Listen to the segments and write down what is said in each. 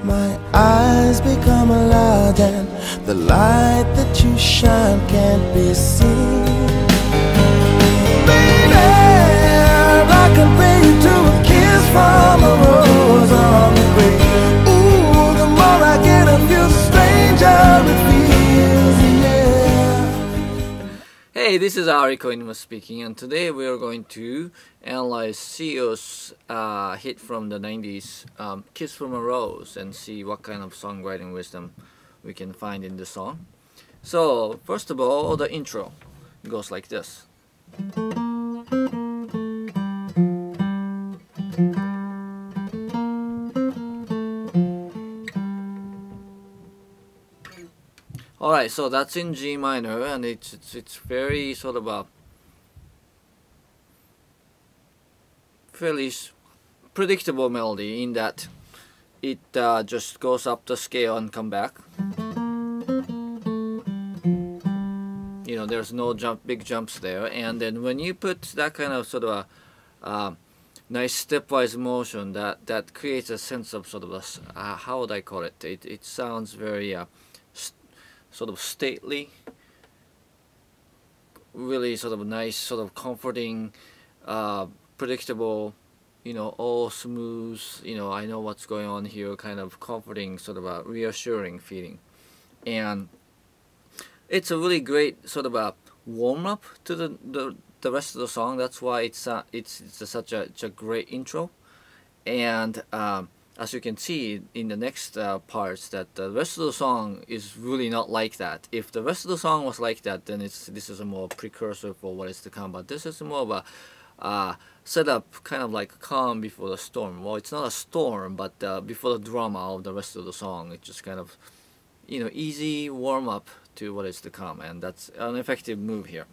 My eyes become alive and the light that you shine can't be seen. Baby, I compare you to a kiss from a rose on the grave. Ooh, the more I get of you, the stranger it feels, yeah. Hey, this is Ari Koinuma speaking, and today we are going to analyze CEO's hit from the 90s, Kiss from a Rose, and see what kind of songwriting wisdom we can find in the song. So, first of all, the intro goes like this. Alright, so that's in G minor, and it's very sort of a fairly predictable melody in that it just goes up the scale and come back. You know, there's no big jumps there, and then when you put that kind of sort of a nice stepwise motion, that creates a sense of sort of a how would I call it? It sounds very sort of stately, really sort of nice, sort of comforting, predictable, you know, all smooth, you know, I know what's going on here, kind of comforting, sort of a reassuring feeling. And it's a really great sort of a warm-up to the rest of the song. That's why it's such a great intro. And as you can see in the next parts, that the rest of the song is really not like that. If the rest of the song was like that, then this is a more precursor for what is to come. But this is more of a setup, kind of like calm before the storm. Well, it's not a storm, but before the drama of the rest of the song, it's just kind of, you know, easy warm up to what is to come, and that's an effective move here.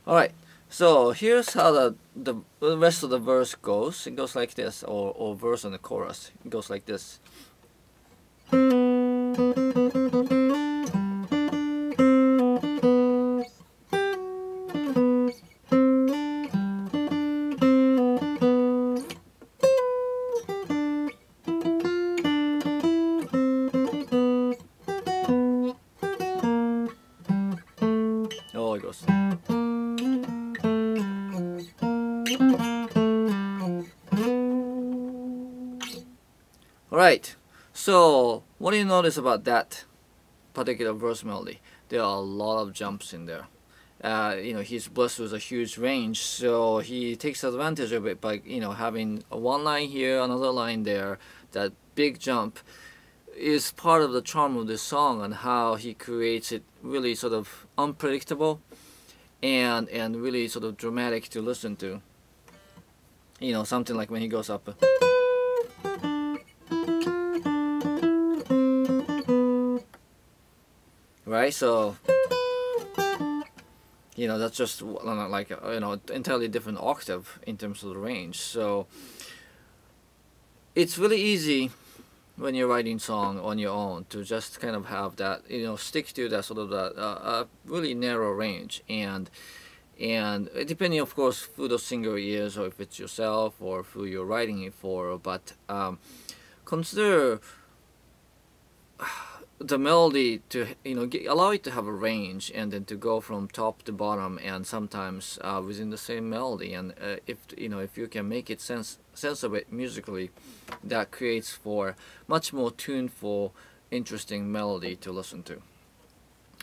All right. So here's how the rest of the verse goes. It goes like this, or verse and the chorus. It goes like this. Oh, it goes. Alright, so what do you notice about that particular verse melody? There are a lot of jumps in there. You know, he's blessed with a huge range, so he takes advantage of it by, you know, having one line here, another line there. That big jump is part of the charm of this song, and how he creates it really sort of unpredictable and really sort of dramatic to listen to. You know, something like when he goes up. Right, so you know, that's just like, you know, entirely different octave in terms of the range. So it's really easy when you're writing song on your own to just kind of have that, you know, stick to that sort of that really narrow range, and depending of course who the singer is, or if it's yourself or who you're writing it for, but consider the melody to, you know, allow it to have a range, and then to go from top to bottom, and sometimes within the same melody. And if you know, if you can make it sense of it musically, that creates for much more tuneful, interesting melody to listen to.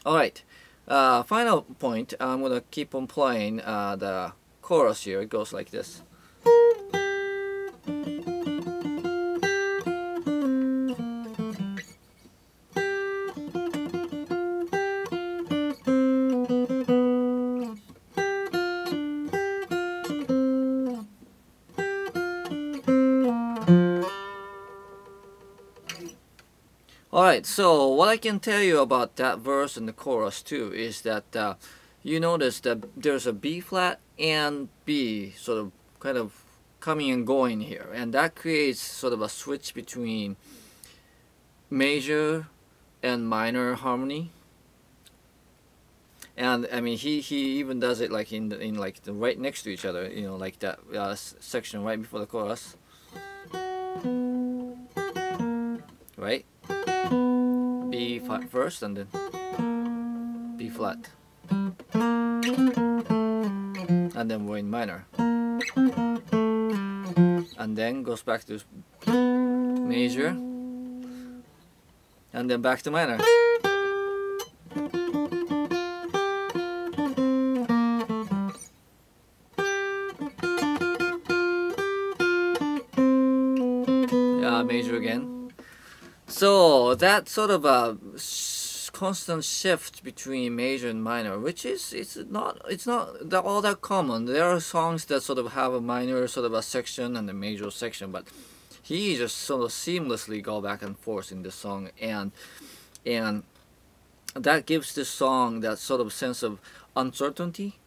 All right, final point. I'm gonna keep on playing the chorus here. It goes like this. Alright, so what I can tell you about that verse and the chorus too is that you notice that there's a B flat and B sort of kind of coming and going here, and that creates sort of a switch between major and minor harmony. And I mean, he even does it like in like the right next to each other, you know, like that section right before the chorus, right? B first and then B flat, and then we're in minor, and then goes back to major, and then back to minor. Major again. So that sort of a constant shift between major and minor, which is it's not all that common. There are songs that sort of have a minor sort of a section and a major section, but he just sort of seamlessly go back and forth in the song, and that gives the song that sort of sense of uncertainty.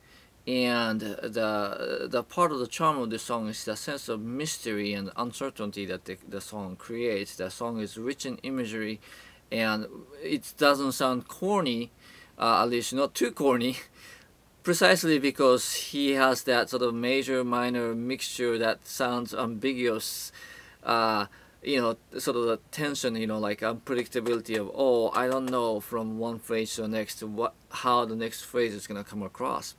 And the part of the charm of the song is the sense of mystery and uncertainty that the song creates. The song is rich in imagery, and it doesn't sound corny, at least not too corny, precisely because he has that sort of major minor mixture that sounds ambiguous. You know, sort of the tension, you know, like unpredictability of, oh, I don't know from one phrase to the next how the next phrase is gonna come across.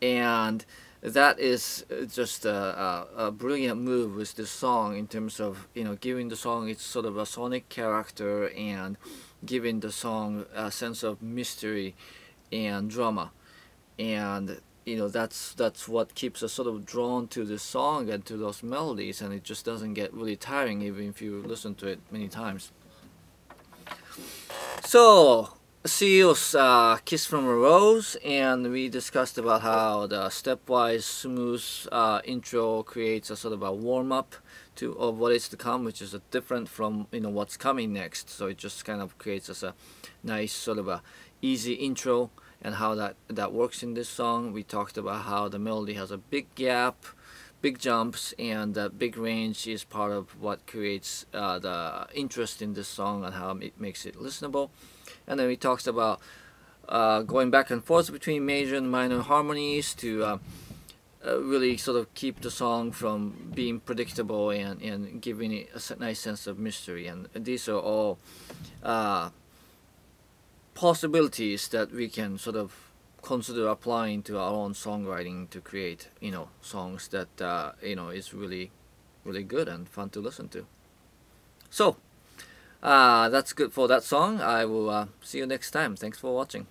And that is just a brilliant move with this song in terms of, you know, giving the song its sort of a sonic character and giving the song a sense of mystery and drama. And you know, that's what keeps us sort of drawn to this song and to those melodies, and it just doesn't get really tiring even if you listen to it many times. So CEO's Kiss from a Rose, and we discussed about how the stepwise smooth intro creates a sort of a warm-up of what is to come, which is different from, you know, what's coming next. So it just kind of creates us a nice sort of a easy intro, and how that works in this song. We talked about how the melody has a big gap, big jumps, and the big range is part of what creates the interest in this song and how it makes it listenable. And then we talked about going back and forth between major and minor harmonies to really sort of keep the song from being predictable and giving it a nice sense of mystery. And these are all possibilities that we can sort of consider applying to our own songwriting to create, you know, songs that you know, is really good and fun to listen to. So that's good for that song. I will see you next time. Thanks for watching.